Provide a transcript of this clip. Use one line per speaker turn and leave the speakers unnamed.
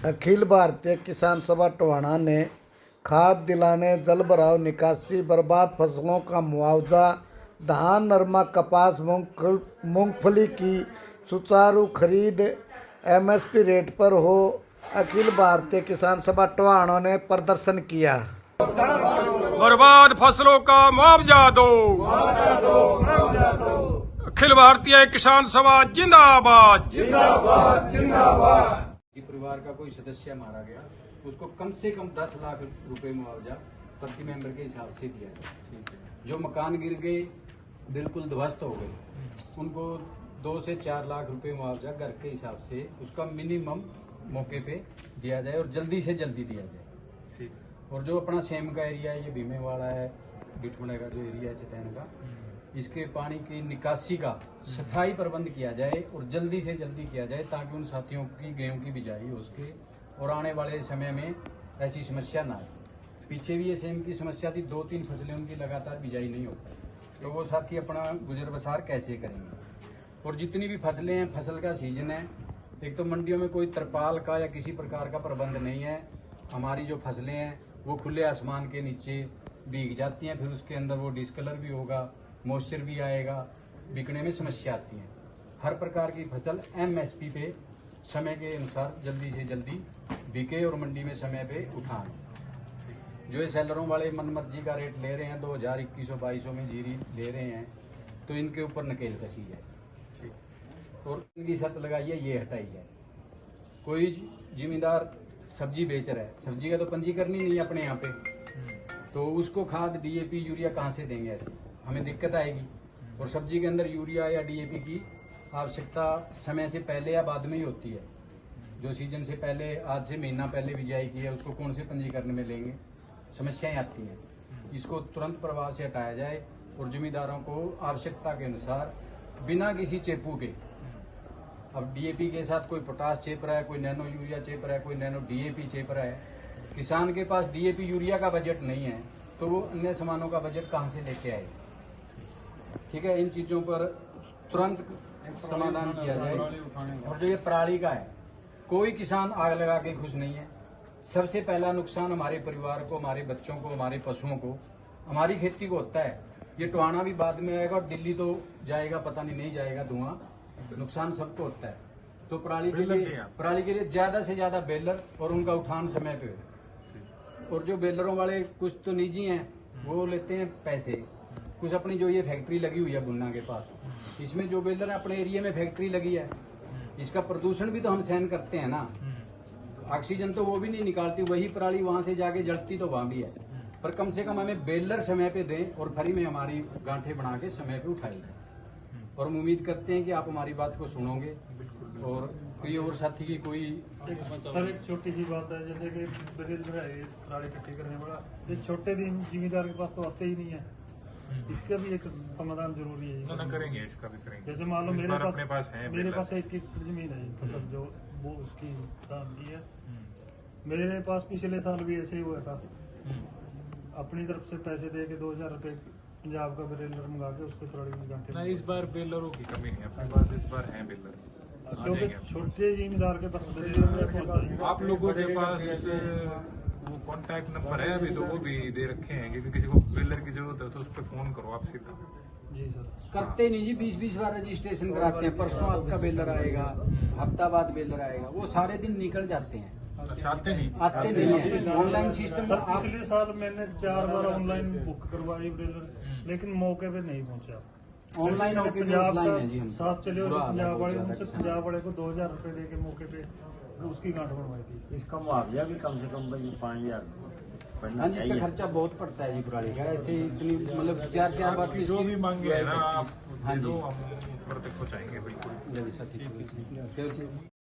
अखिल भारतीय किसान सभा टोहाना ने खाद दिलाने, जल भराव, निकासी, बर्बाद फसलों का मुआवजा, धान, नरमा, कपास, मूंगफली की सुचारू खरीद एमएसपी रेट पर हो। अखिल भारतीय किसान सभा टोहाना ने प्रदर्शन किया।
बर्बाद फसलों का मुआवजा दो, अखिल भारतीय किसान सभा जिंदाबाद, जिंदाबाद, जिंदाबाद।
परिवार का कोई सदस्य मारा गया उसको कम से कम 10 लाख रुपए मुआवजा प्रति मेंबर के हिसाब से दिया जाए। जो मकान गिर गए, बिल्कुल ध्वस्त हो गए, उनको 2 से 4 लाख रुपए मुआवजा घर के हिसाब से उसका मिनिमम मौके पे दिया जाए और जल्दी से जल्दी दिया जाए। और जो अपना सेम का एरिया है, ये भीमे वाला है, बिठुणे का जो एरिया है, चतैन का, इसके पानी की निकासी का स्थायी प्रबंध किया जाए और जल्दी से जल्दी किया जाए ताकि उन साथियों की गेहूं की बिजाई हो सके और आने वाले समय में ऐसी समस्या ना आए। पीछे भी ये सेम की समस्या थी, 2-3 फसलें उनकी लगातार बिजाई नहीं होती, तो वो साथी अपना गुजर बसार कैसे करेंगे। और जितनी भी फसलें हैं, फसल का सीजन है, एक तो मंडियों में कोई तरपाल का या किसी प्रकार का प्रबंध नहीं है। हमारी जो फसलें हैं वो खुले आसमान के नीचे भीग जाती हैं, फिर उसके अंदर वो डिस्कलर भी होगा, मॉइस्चर भी आएगा, बिकने में समस्या आती है। हर प्रकार की फसल एमएसपी पे समय के अनुसार जल्दी से जल्दी बिके और मंडी में समय पे उठाएं। जो ये सेलरों वाले मनमर्जी का रेट ले रहे हैं, 2021-2200 में जीरी ले रहे हैं, तो इनके ऊपर नकेल कसी जाए और इनकी शर्त लगाई है, ये हटाई जाए। कोई जिम्मेदार सब्जी बेच रहा है, सब्जी का तो पंजीकरण ही नहीं है अपने यहाँ पे, तो उसको खाद डीएपी यूरिया कहाँ से देंगे? ऐसे हमें दिक्कत आएगी। और सब्जी के अंदर यूरिया या डीएपी की आवश्यकता समय से पहले या बाद में ही होती है। जो सीजन से पहले, आज से महीना पहले बिजाई की है, उसको कौन से पंजीकरण में लेंगे? समस्याएं आती हैं। इसको तुरंत प्रभाव से हटाया जाए और जिम्मेदारों को आवश्यकता के अनुसार बिना किसी चेपू के, अब डीएपी के साथ कोई पोटास चेप रहा है, कोई नैनो यूरिया चेप रहा है, कोई नैनो डीएपी चेप रहा है, किसान के पास डीएपी यूरिया का बजट नहीं है तो वो अन्य सामानों का बजट कहाँ से लेके आए? ठीक है, इन चीजों पर तुरंत समाधान किया जाए। और जो ये पराली का है, कोई किसान आग लगा के खुश नहीं है। सबसे पहला नुकसान हमारे परिवार को, हमारे बच्चों को, हमारे पशुओं को, हमारी खेती को होता है। ये टोहाना भी बाद में आएगा और दिल्ली तो जाएगा, पता नहीं जाएगा धुआं, नुकसान सबको होता है। तो पराली के लिए ज्यादा से ज्यादा बेलर और उनका उठान समय पे हो। और जो बेलरों वाले कुछ तो निजी हैं, वो लेते हैं पैसे, कुछ अपनी जो ये फैक्ट्री लगी हुई है बुन्ना के पास, इसमें जो बेलर है अपने एरिया में फैक्ट्री लगी है, इसका प्रदूषण भी तो हम सहन करते हैं ना। ऑक्सीजन तो वो भी नहीं निकालती, वही पराली वहां से जाके जलती तो वहां भी है। पर कम से कम हमें बेलर समय पे दें और फ्री में हमारी गांठें बना के समय पे उठाई जाए। और हम उम्मीद करते हैं कि आप हमारी बात को सुनोगे। और कोई और साथी की कोई
सर, एक छोटी सी बात है, जैसे कि बेलर है पराली इकट्ठी करने वाला, ये छोटे दिन जिम्मेदार के पास तो आते ही नहीं है। इसका भी एक समाधान जरूरी है।
ना करेंगे, इसका भी करेंगे।
जैसे मान लो मेरे पास
है
1 एकड़ जमीन है, फसल जो वो उसकी काम की है। मेरे पास पिछले साल भी ऐसे ही हुआ था, अपनी तरफ से पैसे दे के 2000 रुपए पंजाब का बेलर मंगा के उसको पराली में गांठें।
नहीं, इस बार बेलरों की कमी नहीं है अपने पास, इस बार है बेलर।
क्योंकि छोटे जिम्मेदार के पास बेलर
आप लोगों के पास वो कॉन्टैक्ट नंबर है अभी तो वो भी दे रखे हैं, क्योंकि किसी को बेलर की जरूरत है तो उस पर फोन करो आप सीधा।
जी सर,
करते नहीं जी, 20-20 बार रजिस्ट्रेशन कराते हैं। परसों आपका बेलर आएगा, हफ्ता बाद बेलर आएगा, वो सारे दिन निकल जाते हैं।
अच्छा, आते नहीं
है ऑनलाइन सिस्टम।
सर पिछले साल मैंने 4 बार ऑनलाइन बुक करवाई बेलर, लेकिन मौके पे नहीं पहुंचा।
ऑनलाइन होके
पंजाब
है जी, हम
साथ चले और पंजाब वाले, उनसे पंजाब वाले को 2000 रुपए दे के मौके पे उसकी गांठ बनवाई थी।
इसका मुआवजा भी कम से कम भाई 5000।
हाँ जी, इसका खर्चा बहुत पड़ता है जी पराली का। ऐसे इतनी मतलब 4 बार
जो भी मांगे है ना आप,
हाँ जी,
हम ऊपर तक पहुँचाएंगे बिल्कुल।
जल्दी साथी।